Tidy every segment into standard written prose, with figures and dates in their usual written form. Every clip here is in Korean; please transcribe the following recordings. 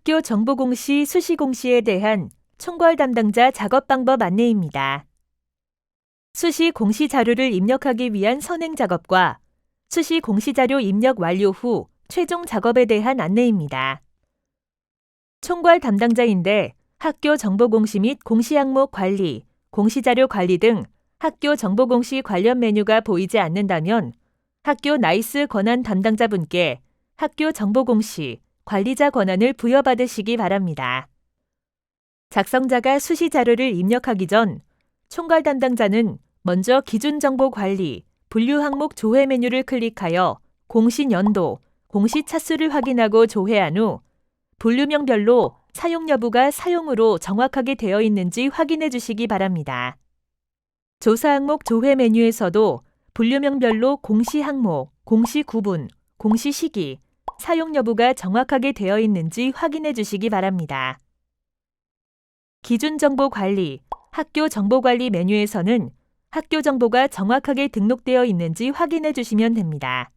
학교 정보공시 수시공시에 대한 총괄 담당자 작업 방법 안내입니다. 수시 공시 자료를 입력하기 위한 선행 작업과 수시 공시 자료 입력 완료 후 최종 작업에 대한 안내입니다. 총괄 담당자인데 학교 정보공시 및 공시 항목 관리, 공시 자료 관리 등 학교 정보공시 관련 메뉴가 보이지 않는다면 학교 나이스 권한 담당자분께 학교 정보공시 관리자 권한을 부여받으시기 바랍니다. 작성자가 수시 자료를 입력하기 전 총괄 담당자는 먼저 기준 정보 관리, 분류 항목 조회 메뉴를 클릭하여 공시 연도, 공시 차수를 확인하고 조회한 후 분류명별로 사용 여부가 사용으로 정확하게 되어 있는지 확인해 주시기 바랍니다. 조사 항목 조회 메뉴에서도 분류명별로 공시 항목, 공시 구분, 공시 시기, 사용 여부가 정확하게 되어 있는지 확인해 주시기 바랍니다. 기준 정보 관리, 학교 정보 관리 메뉴에서는 학교 정보가 정확하게 등록되어 있는지 확인해 주시면 됩니다.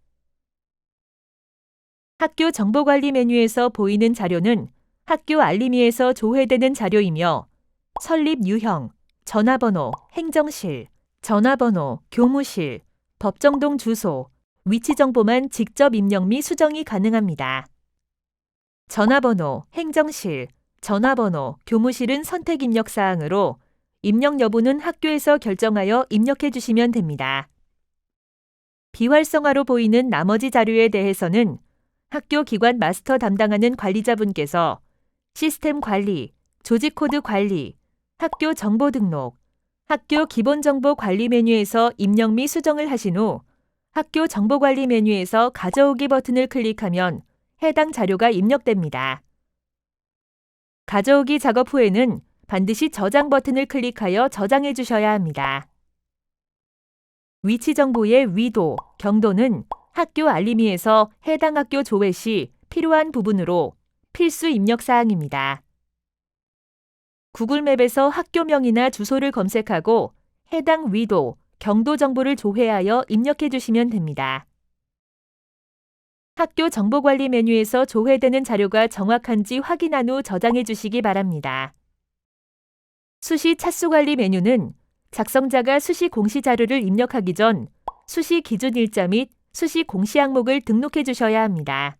학교 정보 관리 메뉴에서 보이는 자료는 학교 알림이에서 조회되는 자료이며 설립 유형, 전화번호, 행정실, 전화번호, 교무실, 법정동 주소, 위치 정보만 직접 입력 및 수정이 가능합니다. 전화번호, 행정실, 전화번호, 교무실은 선택 입력 사항으로 입력 여부는 학교에서 결정하여 입력해 주시면 됩니다. 비활성화로 보이는 나머지 자료에 대해서는 학교 기관 마스터 담당하는 관리자분께서 시스템 관리, 조직 코드 관리, 학교 정보 등록, 학교 기본 정보 관리 메뉴에서 입력 및 수정을 하신 후 학교 정보 관리 메뉴에서 가져오기 버튼을 클릭하면 해당 자료가 입력됩니다. 가져오기 작업 후에는 반드시 저장 버튼을 클릭하여 저장해 주셔야 합니다. 위치 정보의 위도, 경도는 학교 알림이에서 해당 학교 조회 시 필요한 부분으로 필수 입력 사항입니다. 구글맵에서 학교명이나 주소를 검색하고 해당 위도, 경도 정보를 조회하여 입력해 주시면 됩니다. 학교 정보관리 메뉴에서 조회되는 자료가 정확한지 확인한 후 저장해 주시기 바랍니다. 수시 차수관리 메뉴는 작성자가 수시 공시 자료를 입력하기 전 수시 기준 일자 및 수시 공시 항목을 등록해 주셔야 합니다.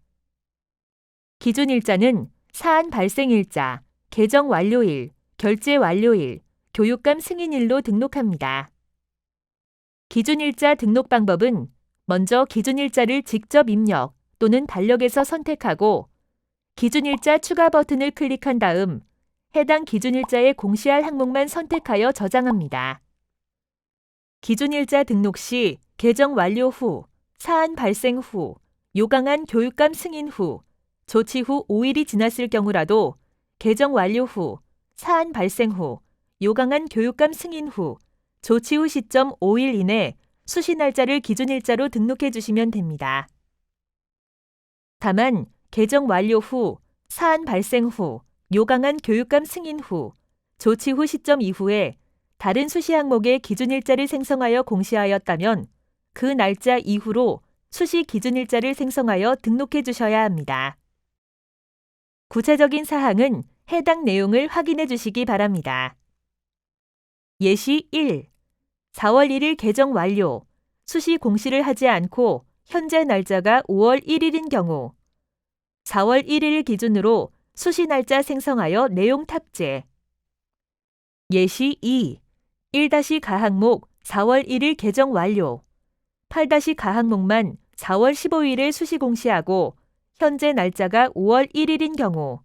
기준 일자는 사안 발생 일자, 개정 완료일, 결제 완료일, 교육감 승인일로 등록합니다. 기준일자 등록 방법은 먼저 기준일자를 직접 입력 또는 달력에서 선택하고 기준일자 추가 버튼을 클릭한 다음 해당 기준일자에 공시할 항목만 선택하여 저장합니다. 기준일자 등록 시 개정 완료 후, 사안 발생 후, 요강한 교육감 승인 후, 조치 후 5일이 지났을 경우라도 개정 완료 후, 사안 발생 후, 요강한 교육감 승인 후, 조치 후 시점 5일 이내 수시 날짜를 기준일자로 등록해 주시면 됩니다. 다만 개정 완료 후, 사안 발생 후, 요강한 교육감 승인 후, 조치 후 시점 이후에 다른 수시 항목의 기준일자를 생성하여 공시하였다면 그 날짜 이후로 수시 기준일자를 생성하여 등록해 주셔야 합니다. 구체적인 사항은 해당 내용을 확인해 주시기 바랍니다. 예시 1. 4월 1일 개정 완료, 수시 공시를 하지 않고 현재 날짜가 5월 1일인 경우 4월 1일 기준으로 수시 날짜 생성하여 내용 탑재. 예시 2. 1-가 항목 4월 1일 개정 완료, 8-가 항목만 4월 15일에 수시 공시하고 현재 날짜가 5월 1일인 경우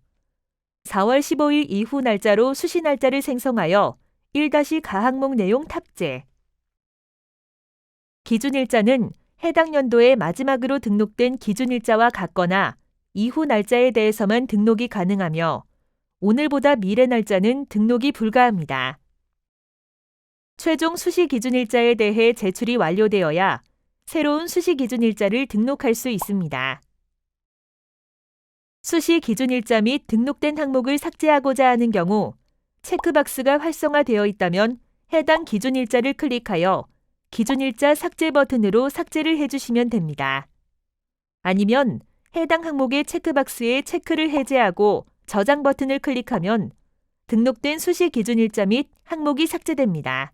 4월 15일 이후 날짜로 수시 날짜를 생성하여 1-가 항목 내용 탑재. 기준일자는 해당 연도의 마지막으로 등록된 기준일자와 같거나 이후 날짜에 대해서만 등록이 가능하며 오늘보다 미래 날짜는 등록이 불가합니다. 최종 수시 기준일자에 대해 제출이 완료되어야 새로운 수시 기준일자를 등록할 수 있습니다. 수시 기준일자 및 등록된 항목을 삭제하고자 하는 경우 체크박스가 활성화되어 있다면 해당 기준일자를 클릭하여 기준일자 삭제 버튼으로 삭제를 해주시면 됩니다. 아니면 해당 항목의 체크박스에 체크를 해제하고 저장 버튼을 클릭하면 등록된 수시 기준 일자 및 항목이 삭제됩니다.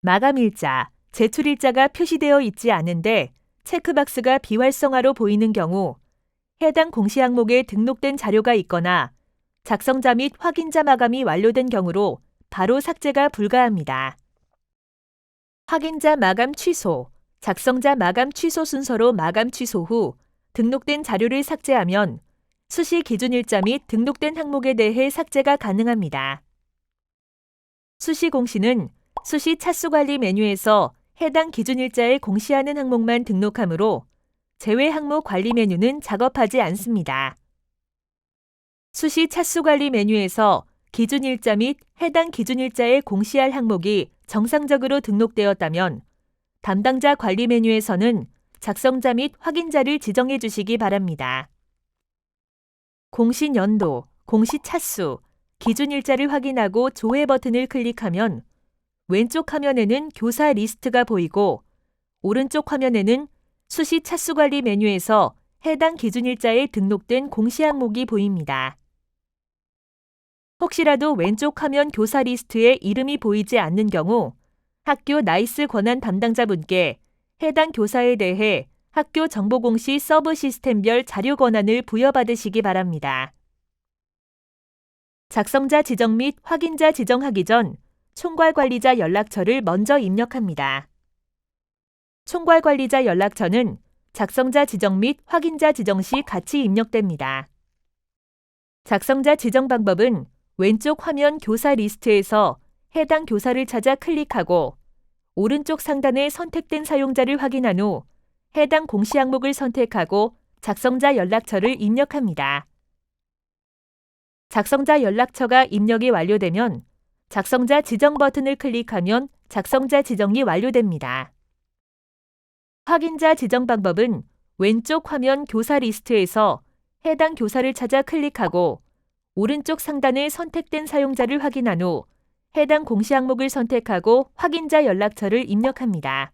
마감 일자, 제출 일자가 표시되어 있지 않은데 체크박스가 비활성화로 보이는 경우 해당 공시 항목에 등록된 자료가 있거나 작성자 및 확인자 마감이 완료된 경우로 바로 삭제가 불가합니다. 확인자 마감 취소, 작성자 마감 취소 순서로 마감 취소 후 등록된 자료를 삭제하면 수시 기준 일자 및 등록된 항목에 대해 삭제가 가능합니다. 수시 공시는 수시 차수 관리 메뉴에서 해당 기준 일자에 공시하는 항목만 등록하므로 제외 항목 관리 메뉴는 작업하지 않습니다. 수시 차수 관리 메뉴에서 기준 일자 및 해당 기준 일자에 공시할 항목이 정상적으로 등록되었다면 담당자 관리 메뉴에서는 작성자 및 확인자를 지정해 주시기 바랍니다. 공시 연도, 공시 차수, 기준 일자를 확인하고 조회 버튼을 클릭하면 왼쪽 화면에는 교사 리스트가 보이고 오른쪽 화면에는 수시 차수 관리 메뉴에서 해당 기준 일자에 등록된 공시 항목이 보입니다. 혹시라도 왼쪽 화면 교사 리스트에 이름이 보이지 않는 경우 학교 나이스 권한 담당자분께 해당 교사에 대해 학교 정보공시 서브 시스템별 자료 권한을 부여받으시기 바랍니다. 작성자 지정 및 확인자 지정하기 전 총괄관리자 연락처를 먼저 입력합니다. 총괄관리자 연락처는 작성자 지정 및 확인자 지정 시 같이 입력됩니다. 작성자 지정 방법은 왼쪽 화면 교사 리스트에서 해당 교사를 찾아 클릭하고 오른쪽 상단에 선택된 사용자를 확인한 후 해당 공시 항목을 선택하고 작성자 연락처를 입력합니다. 작성자 연락처가 입력이 완료되면 작성자 지정 버튼을 클릭하면 작성자 지정이 완료됩니다. 확인자 지정 방법은 왼쪽 화면 교사 리스트에서 해당 교사를 찾아 클릭하고 오른쪽 상단에 선택된 사용자를 확인한 후 해당 공시 항목을 선택하고 확인자 연락처를 입력합니다.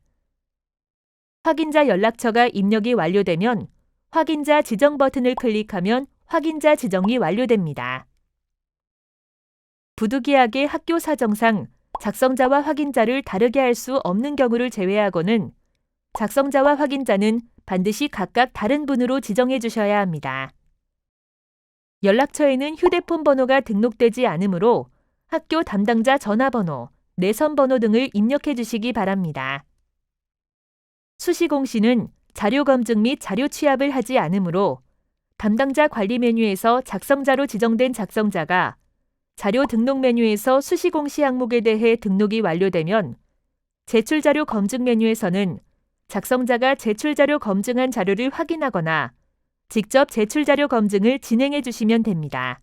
확인자 연락처가 입력이 완료되면 확인자 지정 버튼을 클릭하면 확인자 지정이 완료됩니다. 부득이하게 학교 사정상 작성자와 확인자를 다르게 할 수 없는 경우를 제외하고는 작성자와 확인자는 반드시 각각 다른 분으로 지정해 주셔야 합니다. 연락처에는 휴대폰 번호가 등록되지 않으므로 학교 담당자 전화번호, 내선번호 등을 입력해 주시기 바랍니다. 수시 공시는 자료 검증 및 자료 취합을 하지 않으므로 담당자 관리 메뉴에서 작성자로 지정된 작성자가 자료 등록 메뉴에서 수시 공시 항목에 대해 등록이 완료되면 제출 자료 검증 메뉴에서는 작성자가 제출 자료 검증한 자료를 확인하거나 직접 제출 자료 검증을 진행해 주시면 됩니다.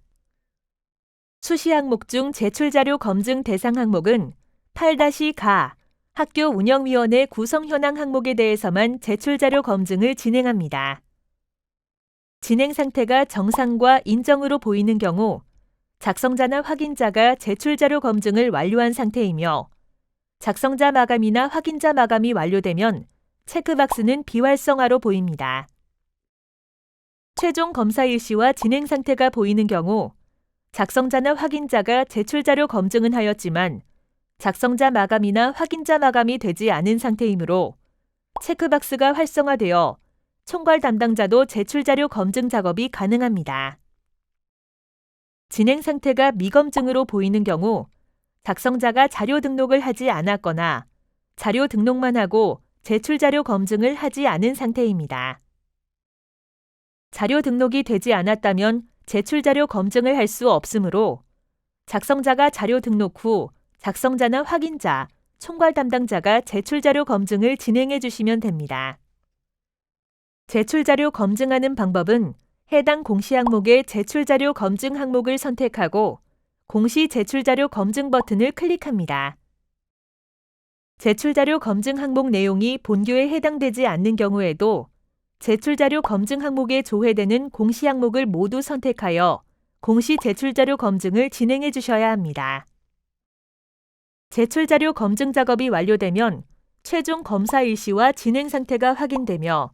수시 항목 중 제출 자료 검증 대상 항목은 8-가 학교 운영위원회 구성 현황 항목에 대해서만 제출 자료 검증을 진행합니다. 진행 상태가 정상과 인정으로 보이는 경우 작성자나 확인자가 제출 자료 검증을 완료한 상태이며 작성자 마감이나 확인자 마감이 완료되면 체크박스는 비활성화로 보입니다. 최종 검사 일시와 진행 상태가 보이는 경우 작성자나 확인자가 제출 자료 검증은 하였지만 작성자 마감이나 확인자 마감이 되지 않은 상태이므로 체크박스가 활성화되어 총괄 담당자도 제출 자료 검증 작업이 가능합니다. 진행 상태가 미검증으로 보이는 경우 작성자가 자료 등록을 하지 않았거나 자료 등록만 하고 제출 자료 검증을 하지 않은 상태입니다. 자료 등록이 되지 않았다면 제출 자료 검증을 할 수 없으므로 작성자가 자료 등록 후 작성자나 확인자, 총괄 담당자가 제출 자료 검증을 진행해 주시면 됩니다. 제출 자료 검증하는 방법은 해당 공시 항목의 제출 자료 검증 항목을 선택하고 공시 제출 자료 검증 버튼을 클릭합니다. 제출 자료 검증 항목 내용이 본교에 해당되지 않는 경우에도 제출 자료 검증 항목에 조회되는 공시 항목을 모두 선택하여 공시 제출 자료 검증을 진행해 주셔야 합니다. 제출 자료 검증 작업이 완료되면 최종 검사 일시와 진행 상태가 확인되며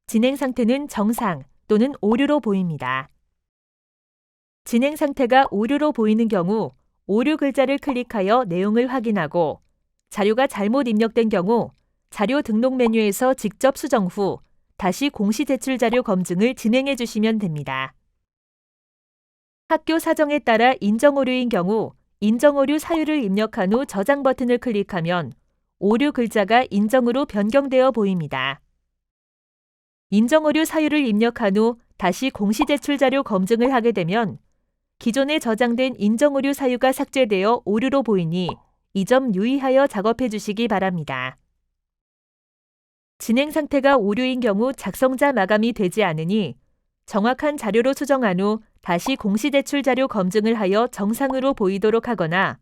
진행 상태는 정상 또는 오류로 보입니다. 진행 상태가 오류로 보이는 경우 오류 글자를 클릭하여 내용을 확인하고 자료가 잘못 입력된 경우 자료 등록 메뉴에서 직접 수정 후 다시 공시 제출 자료 검증을 진행해 주시면 됩니다. 학교 사정에 따라 인정 오류인 경우 인정 오류 사유를 입력한 후 저장 버튼을 클릭하면 오류 글자가 인정으로 변경되어 보입니다. 인정 오류 사유를 입력한 후 다시 공시 제출 자료 검증을 하게 되면 기존에 저장된 인정 오류 사유가 삭제되어 오류로 보이니 이 점 유의하여 작업해 주시기 바랍니다. 진행 상태가 오류인 경우 작성자 마감이 되지 않으니 정확한 자료로 수정한 후 다시 공시 제출 자료 검증을 하여 정상으로 보이도록 하거나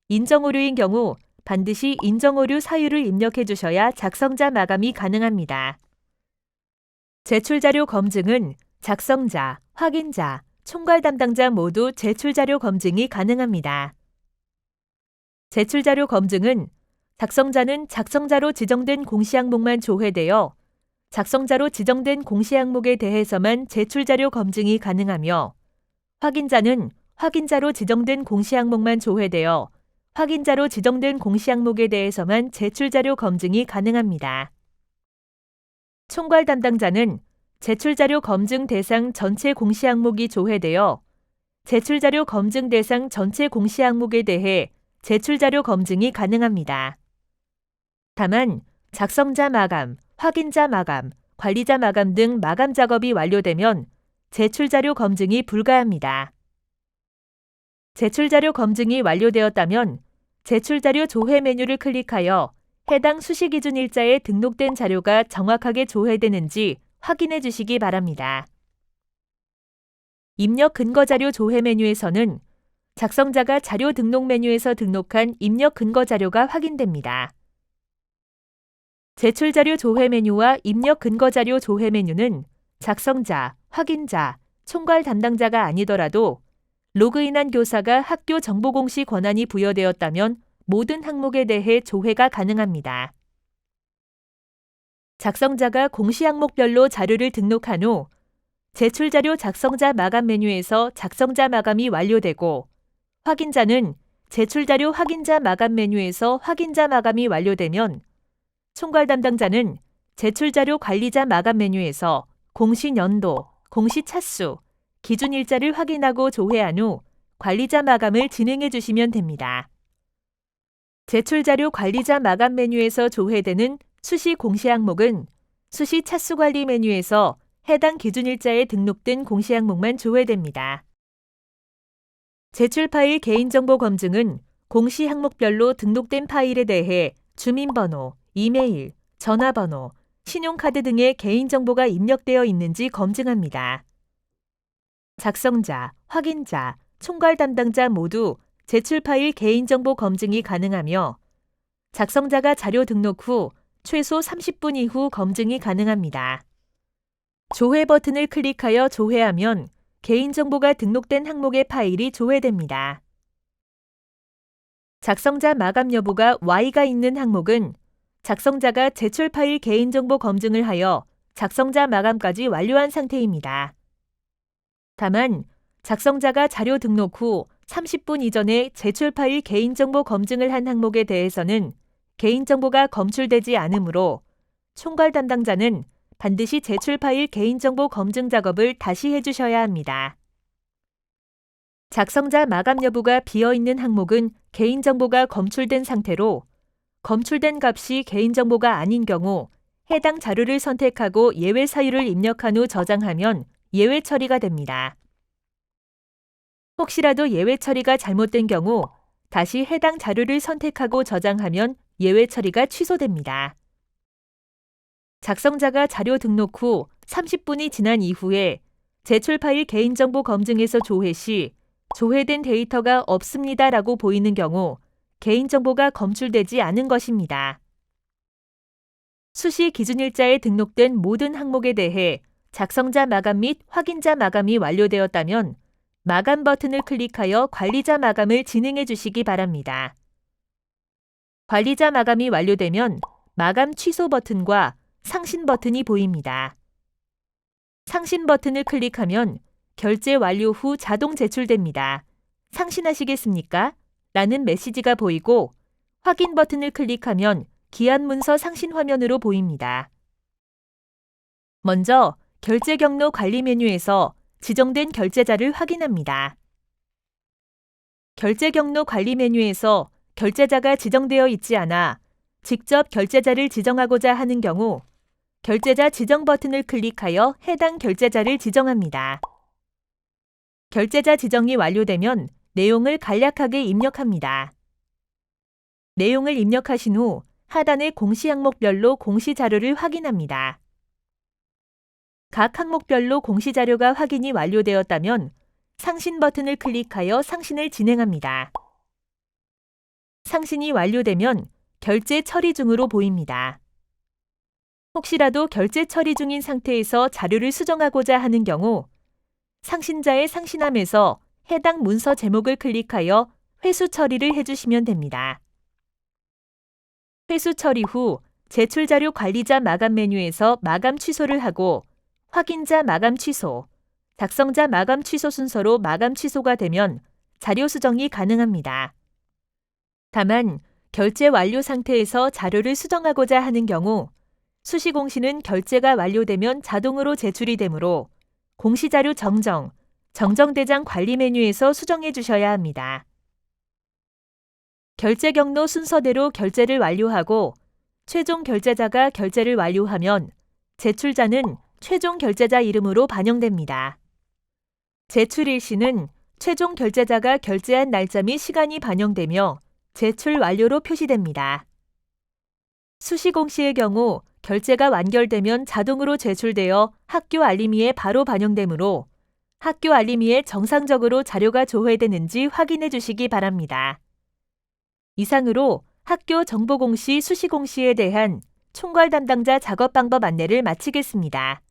인정 오류인 경우 반드시 인정 오류 사유를 입력해 주셔야 작성자 마감이 가능합니다. 제출 자료 검증은 작성자, 확인자, 총괄 담당자 모두 제출 자료 검증이 가능합니다. 제출 자료 검증은 작성자는 작성자로 지정된 공시 항목만 조회되어 작성자로 지정된 공시 항목에 대해서만 제출 자료 검증이 가능하며 확인자는 확인자로 지정된 공시 항목만 조회되어 확인자로 지정된 공시 항목에 대해서만 제출 자료 검증이 가능합니다. 총괄 담당자는 제출 자료 검증 대상 전체 공시 항목이 조회되어 제출 자료 검증 대상 전체 공시 항목에 대해 제출 자료 검증이 가능합니다. 다만 작성자 마감, 확인자 마감, 관리자 마감 등 마감 작업이 완료되면 제출 자료 검증이 불가합니다. 제출 자료 검증이 완료되었다면 제출 자료 조회 메뉴를 클릭하여 해당 수시 기준 일자에 등록된 자료가 정확하게 조회되는지 확인해 주시기 바랍니다. 입력 근거 자료 조회 메뉴에서는 작성자가 자료 등록 메뉴에서 등록한 입력 근거 자료가 확인됩니다. 제출 자료 조회 메뉴와 입력 근거 자료 조회 메뉴는 작성자, 확인자, 총괄 담당자가 아니더라도 로그인한 교사가 학교 정보 공시 권한이 부여되었다면 모든 항목에 대해 조회가 가능합니다. 작성자가 공시 항목별로 자료를 등록한 후 제출 자료 작성자 마감 메뉴에서 작성자 마감이 완료되고 확인자는 제출 자료 확인자 마감 메뉴에서 확인자 마감이 완료되면 총괄 담당자는 제출 자료 관리자 마감 메뉴에서 공시 연도, 공시 차수, 기준 일자를 확인하고 조회한 후 관리자 마감을 진행해 주시면 됩니다. 제출 자료 관리자 마감 메뉴에서 조회되는 수시 공시 항목은 수시 차수 관리 메뉴에서 해당 기준 일자에 등록된 공시 항목만 조회됩니다. 제출 파일 개인정보 검증은 공시 항목별로 등록된 파일에 대해 주민번호, 이메일, 전화번호, 신용카드 등의 개인정보가 입력되어 있는지 검증합니다. 작성자, 확인자, 총괄 담당자 모두 제출 파일 개인정보 검증이 가능하며 작성자가 자료 등록 후 최소 30분 이후 검증이 가능합니다. 조회 버튼을 클릭하여 조회하면 개인정보가 등록된 항목의 파일이 조회됩니다. 작성자 마감 여부가 Y가 있는 항목은 작성자가 제출 파일 개인정보 검증을 하여 작성자 마감까지 완료한 상태입니다. 다만 작성자가 자료 등록 후 30분 이전에 제출 파일 개인정보 검증을 한 항목에 대해서는 개인정보가 검출되지 않으므로 총괄 담당자는 반드시 제출 파일 개인정보 검증 작업을 다시 해주셔야 합니다. 작성자 마감 여부가 비어있는 항목은 개인정보가 검출된 상태로 검출된 값이 개인정보가 아닌 경우 해당 자료를 선택하고 예외 사유를 입력한 후 저장하면 예외 처리가 됩니다. 혹시라도 예외 처리가 잘못된 경우 다시 해당 자료를 선택하고 저장하면 예외 처리가 취소됩니다. 작성자가 자료 등록 후 30분이 지난 이후에 제출 파일 개인정보 검증에서 조회 시 조회된 데이터가 없습니다라고 보이는 경우 개인정보가 검출되지 않은 것입니다. 수시 기준일자에 등록된 모든 항목에 대해 작성자 마감 및 확인자 마감이 완료되었다면 마감 버튼을 클릭하여 관리자 마감을 진행해 주시기 바랍니다. 관리자 마감이 완료되면 마감 취소 버튼과 상신 버튼이 보입니다. 상신 버튼을 클릭하면 결제 완료 후 자동 제출됩니다. 상신하시겠습니까? 라는 메시지가 보이고 확인 버튼을 클릭하면 기한 문서 상신 화면으로 보입니다. 먼저 결제 경로 관리 메뉴에서 지정된 결제자를 확인합니다. 결제 경로 관리 메뉴에서 결제자가 지정되어 있지 않아 직접 결제자를 지정하고자 하는 경우 결제자 지정 버튼을 클릭하여 해당 결제자를 지정합니다. 결제자 지정이 완료되면 내용을 간략하게 입력합니다. 내용을 입력하신 후 하단의 공시 항목별로 공시 자료를 확인합니다. 각 항목별로 공시 자료가 확인이 완료되었다면 상신 버튼을 클릭하여 상신을 진행합니다. 상신이 완료되면 결제 처리 중으로 보입니다. 혹시라도 결제 처리 중인 상태에서 자료를 수정하고자 하는 경우 상신자의 상신함에서 해당 문서 제목을 클릭하여 회수 처리를 해주시면 됩니다. 회수 처리 후 제출자료 관리자 마감 메뉴에서 마감 취소를 하고 확인자 마감 취소, 작성자 마감 취소 순서로 마감 취소가 되면 자료 수정이 가능합니다. 다만 결제 완료 상태에서 자료를 수정하고자 하는 경우 수시공시는 결제가 완료되면 자동으로 제출이 되므로 공시자료 정정, 정정대장 관리 메뉴에서 수정해 주셔야 합니다. 결제 경로 순서대로 결제를 완료하고 최종 결제자가 결제를 완료하면 제출자는 최종 결제자 이름으로 반영됩니다. 제출 일시는 최종 결제자가 결제한 날짜 및 시간이 반영되며 제출 완료로 표시됩니다. 수시공시의 경우 결제가 완결되면 자동으로 제출되어 학교 알림이에 바로 반영되므로 학교 알림이에 정상적으로 자료가 조회되는지 확인해 주시기 바랍니다. 이상으로 학교 정보공시 수시공시에 대한 총괄 담당자 작업 방법 안내를 마치겠습니다.